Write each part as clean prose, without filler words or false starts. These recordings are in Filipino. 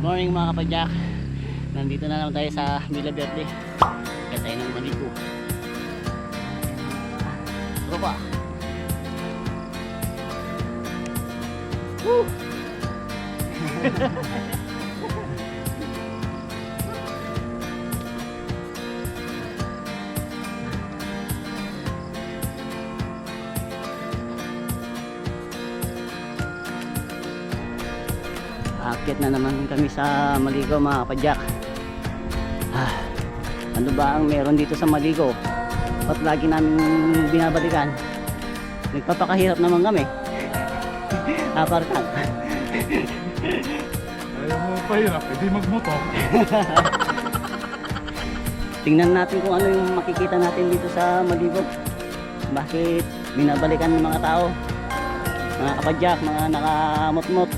morning mga kapadyak. Nandito na naman tayo sa Villa Verde. Kaya tayo ng maligo. Tropa. Woo! Aakyat na naman kami sa Maligo mga kapadyak. Ano ba ang meron dito sa Maligo? Ba't lagi namin binabalikan? Nagpapakahirap naman kami. Apartang. Ayaw mo pahirap, hindi magmotor. Tingnan natin kung ano yung makikita natin dito sa Maligo. Bakit binabalikan ng mga tao? Mga kapadyak, mga nakamot-mot.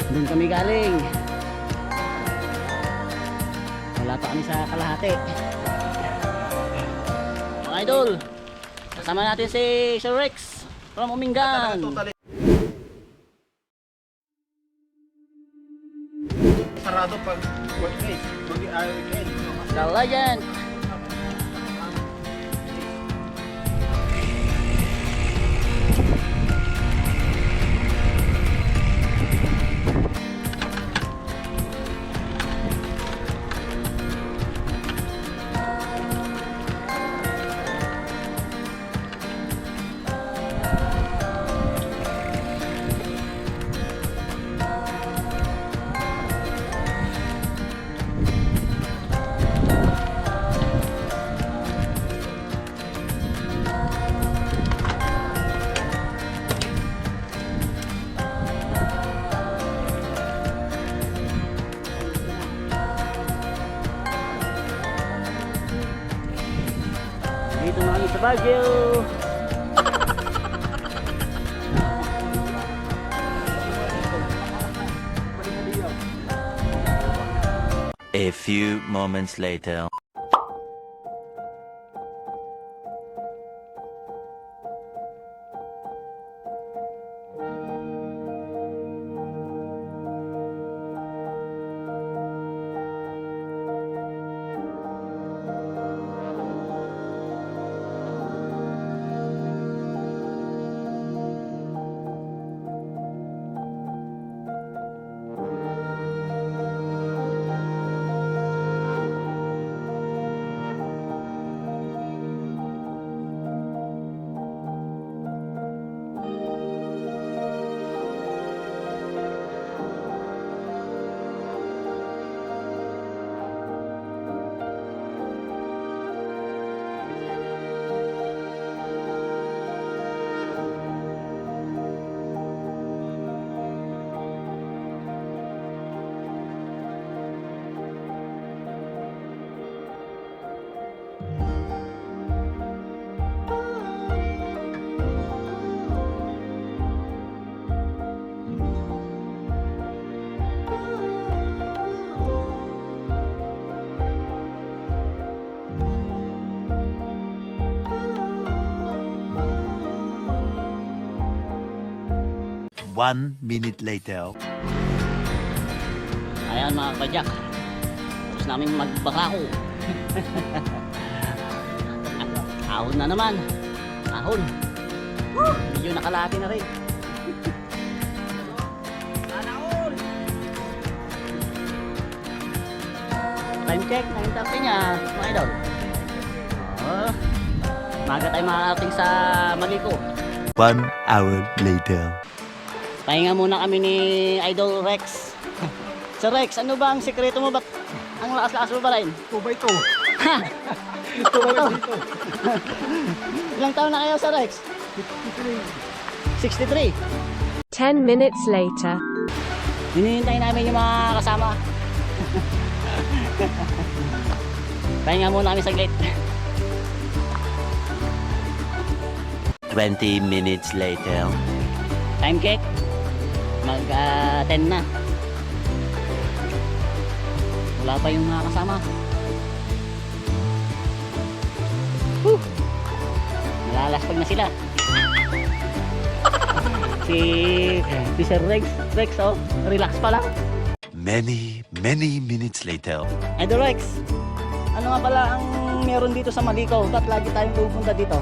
Doon kami galing. Wala pa kami sa kalahati. Mga idol, kasama natin si Sir Rex from Umingan. Sarado pag weekend. The Legend. Dito na kami sa Baguio. A few moments later. One minute later. Ayan mga kapadyak, tapos namin magbarako. Ahon na naman. Ahon. Medyo nakalati na rin. Time check, 9:30 niya, mga idol. Oh, maga tayo makakating sa Maliko. 1 hour later. Pahinga muna kami ni Idol Rex. Sir Rex, ano ba ang sikreto mo? Ba't ang lakas-lakas mo ba rin? 2x2. Ha! 2x2. Ilang taon na kayo, Sir Rex? 63. 10 minutes later. Hinihintay namin yung mga kasama. Pahinga muna kami saglit. 20 minutes later. Time check. Mag 10 na. Wala pa yung mga kasama. Whew. Nalalaspag na sila. si Sir Rex, oh, relax pa lang. Many minutes later. Idol Rex, ano nga pala ang meron dito sa Maliko? Ba't lagi tayong pupunta dito?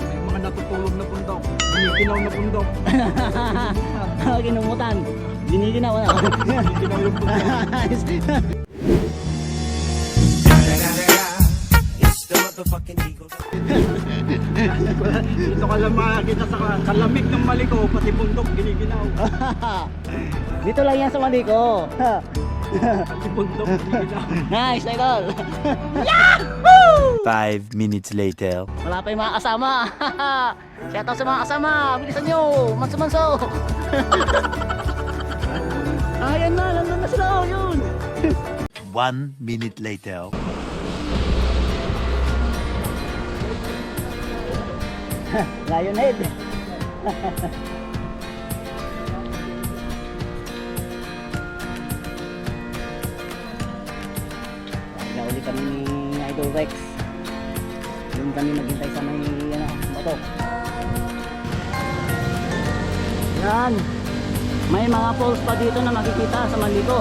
May mga natutulog na bundok. Giniginaw na bundok. Kinumutan. Giniginaw na. Giniginaw yung bundok. Dito ka lang makakita sa kalamig ng Maliko, pati bundok giniginaw. Dito lang yan sa Maliko. Pati bundok giniginaw. Nice, Idol. 5 minutes later. Wala pa yung mga kasama. Shout out sa mga kasama. Bilisan nyo. Manso-manso. Ayan na. Nandun na sila. Oh, yun. 1 minute later. Lionhead. Nauli kami ni Idol Rex. Doon kami naghintay sa may bato. Yan. May mga falls pa dito na makikita sa Maliko.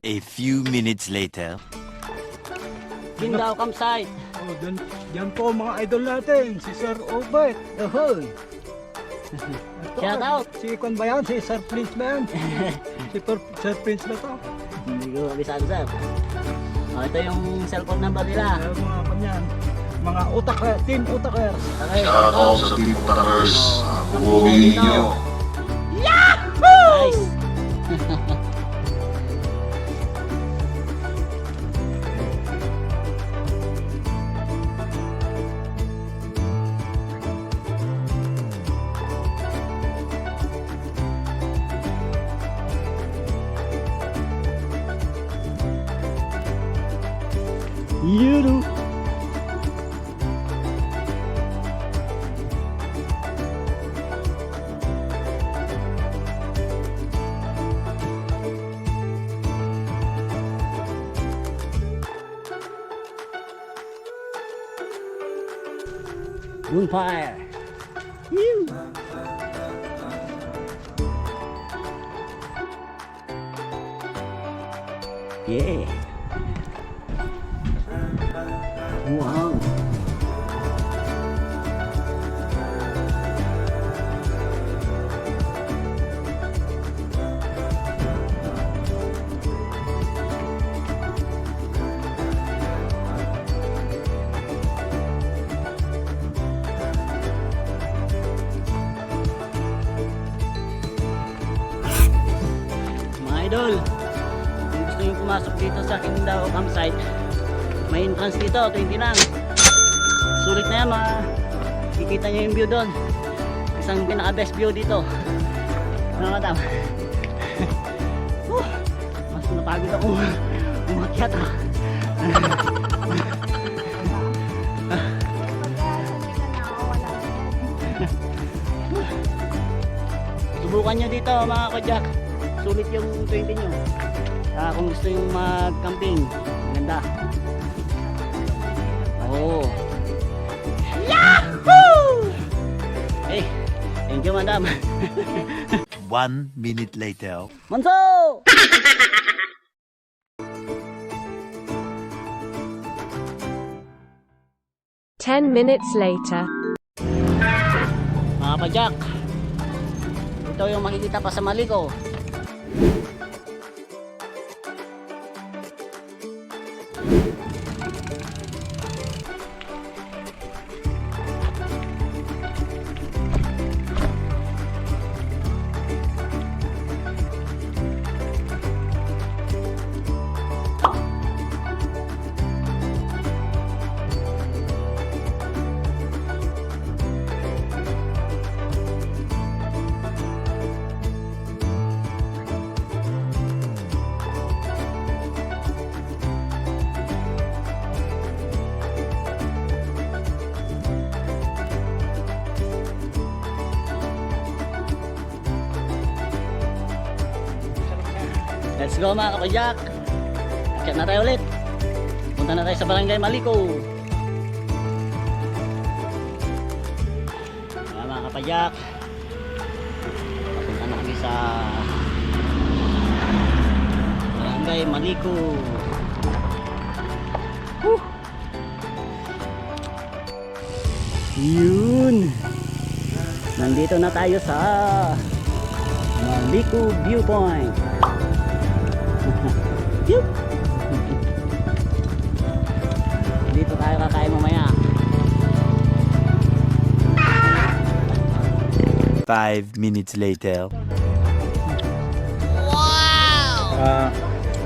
A few minutes later. Gindao campsite. Oh, yan po mga idol natin, si Sir Obert. Ohoy. Shout out. Si Kwan ba yan? Si Sir Prince ba yan? Sir Prince ba to? Hindi ko abisado, sir. Oh, ito yung cellphone number nila. Mga kanyan. Mga utakers, team utakers. Okay. Shout out sa Team Utakers. Bubuhin ninyo. Nice. You. Bonfire. You. Yeah. Wow. Mga idol, kung gusto nyo pumasok dito sa Gindao campsite, may entrance dito, 20 lang. Sulit na yan, makikita nyo yung view doon. Isang pinaka best view dito. Ano madam? Mas napagod ako umakyat ah. Subukan nyo dito mga kajack. Sulit yung 20 nyo. Kung gusto yung mag-camping, ganda. Oh. Yahoo! Eh, madam. 1 minute later. Monso! Ten minutes later. Mga pajak, ito yung makikita pa sa mali ko. Let's go mga kapajak. Akyat na tayo ulit. Punta na tayo sa Barangay Maliko. Ayan, mga kapajak. Punta na kami sa Barangay Maliko. Woo! Yun. Nandito na tayo sa Maliko Viewpoint. Yup. Dito tayo kakain mamaya. 5 minutes later.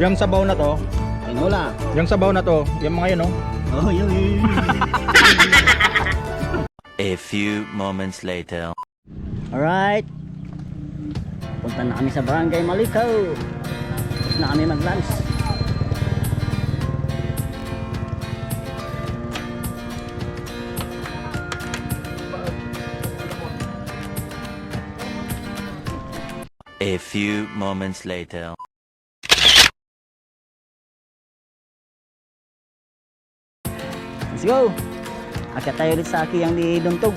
Yung sabaw na to, Tinola. yung sabaw na to, yung mga yun, no? Oh, yun. A few moments later. Alright. Punta na kami sa Barangay Maliko. Tapos na kami mag-lunch. A few moments later. Let's go. Akyat tayo ulit sa Akiyang ni Duntog.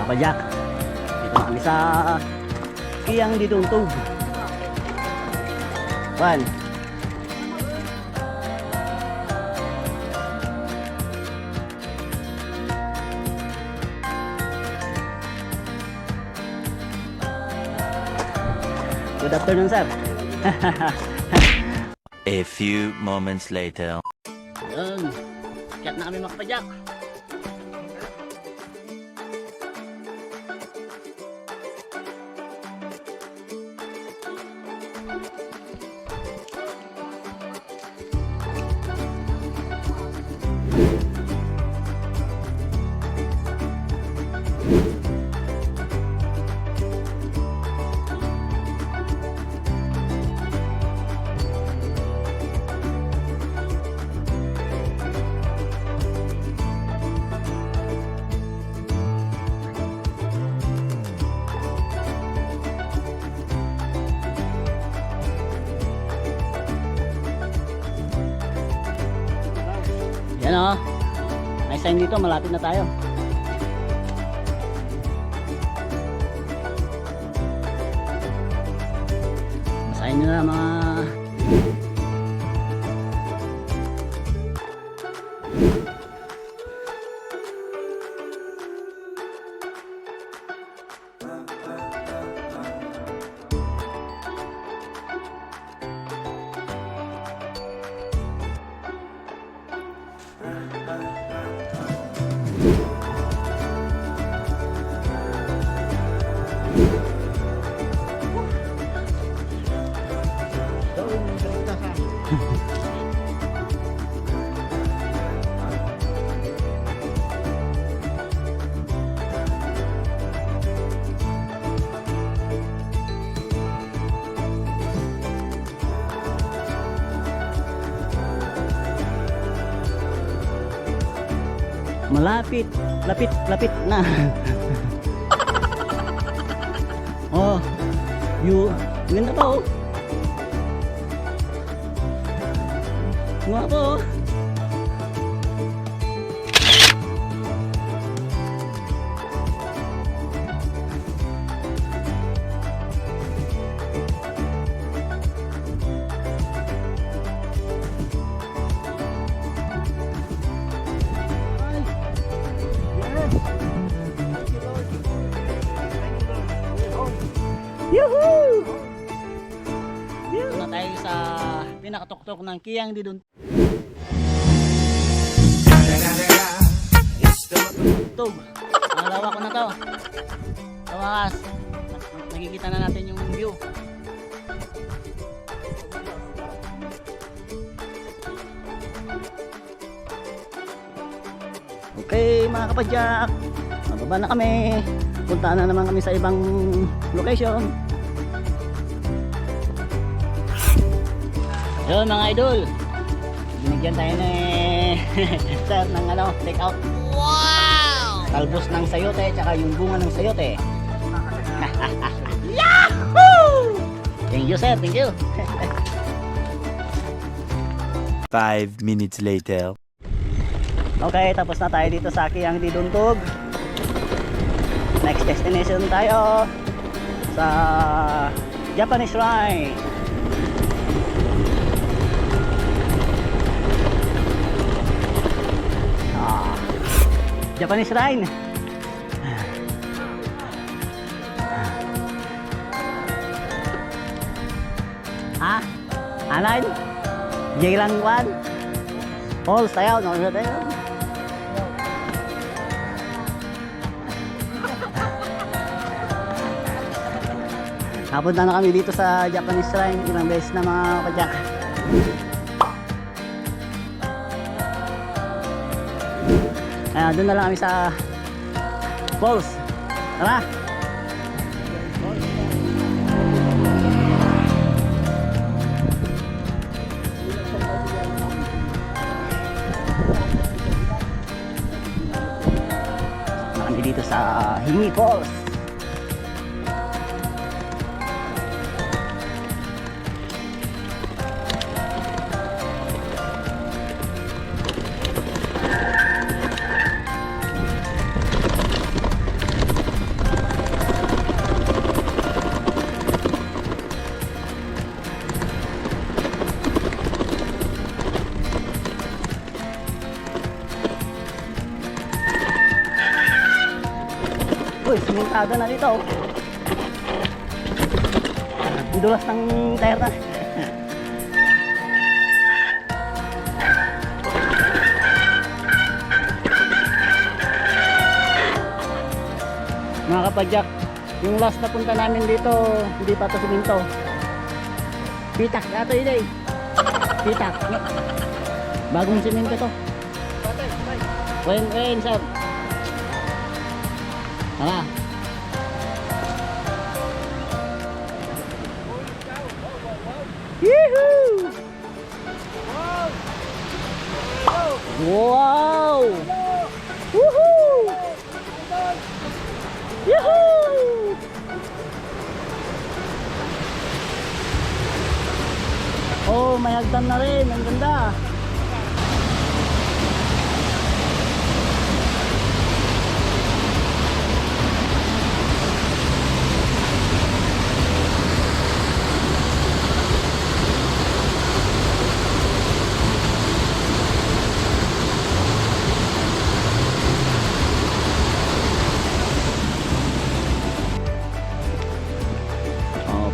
Pajak. Dito na kami sa Akiyang ni Duntog. One. Good afternoon, sir. A few moments later. Yun. Akyat na kami mga kapajak. Yan o. May sign dito, malapit na tayo. Basahin nyo na mga... Malapit, lapit na. Oh, ganda pa oh. Nga po oh. Yuhuu! Dito na tayo sa pinakatuktok ng Kiyang Didun. Tug, ang lawak ko na to. Sa wakas, nakikita na natin yung view. Okay mga kapadyak, mababa na kami. Punta na naman kami sa ibang location. Yun mga idol, binigyan tayo ni sir ng ano, take out. Wow! Talbos ng sayote tsaka yung bunga ng sayote. Yahoo! Thank you sir, thank you. 5 minutes later. Okay, tapos na tayo dito sa Kiyang Diduntog. Next destination tayo sa Japanese Shrine. Japanese Shrine. Ah, Anan? Jailan Falls tayo, no? Tayo. Napunta na kami dito sa Japanese Shrine ilang beses na mga kapadyak. Doon na lang kami sa falls. Tara! Na kami dito sa Hingi Falls. Uy, simentado na dito. Ang dulas ng tire na. Mga kapadyak, yung last na punta namin dito, hindi pa ito siminto. Pitak, dato yun eh. Pitak. Bagong siminto to. Wen, sir. Tara. Yehoo! Wow! Woohoo! Yehoo! Oh, may hagdan na rin. Ang ganda.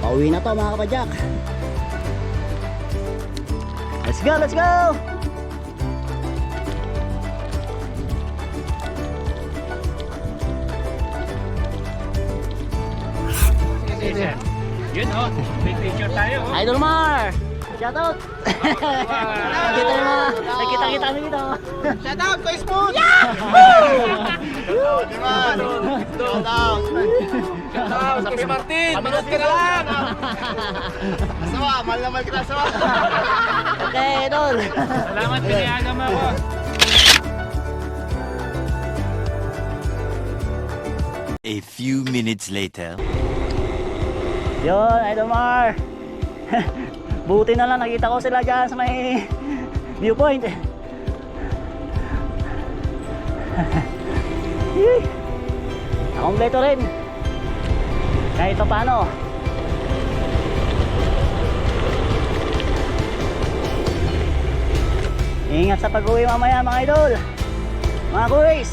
Pauwi na to mga kapadyak. Let's go, let's go! Yun oh, may picture tayo oh. Idol Mar! Shout out! Dito yung mga nakita-kita kami dito. Shout out to Spoon! Shout out to Martin! Manood ka na lang! Asawa, mahal naman kita asawa! Okay, idol! Salamat, pinayagan mo ako! A few minutes later. Yun, Idol Mar. Buti na lang nakita ko sila dyan sa may viewpoint. Kompleto rin. Kahit pa paano. Ingat sa pag-uwi mamaya mga idol. Mga kuys.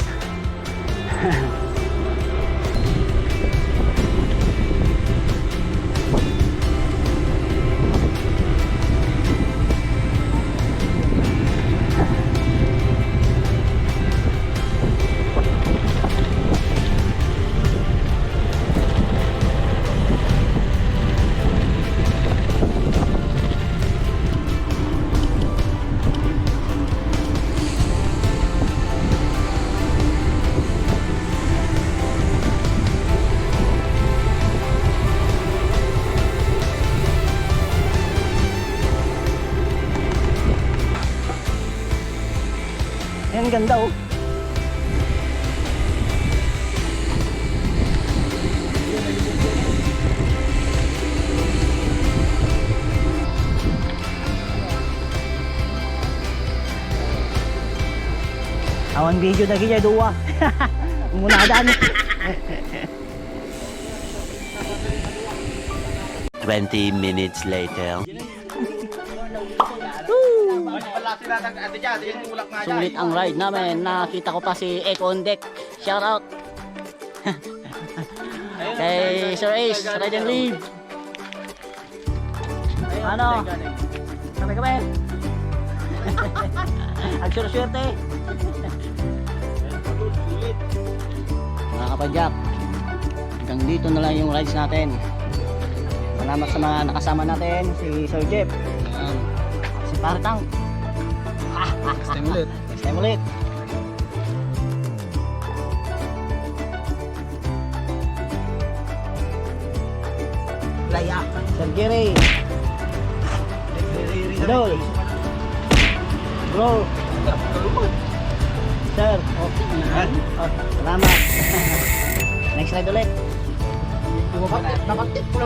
Ang ganda oh. Awan video lagi dyan dua. Munadan. 20 minutes later. Sulit ang ride namin. Nakita ko pa si Echo on deck. Shout out. Kay Sir Ace, ride and leave. Ano? Kami. Agsure-swerte. Mga kapadyak, hanggang dito na lang yung rides natin. Salamat sa mga nakasama natin. Si Sir Jeff, si Partang. Next time ulit. Next time ulit. Laya. Sir Jerry. Idol. Bro. Sir. Salamat. Next ride ulit. Dapat tip ko lang.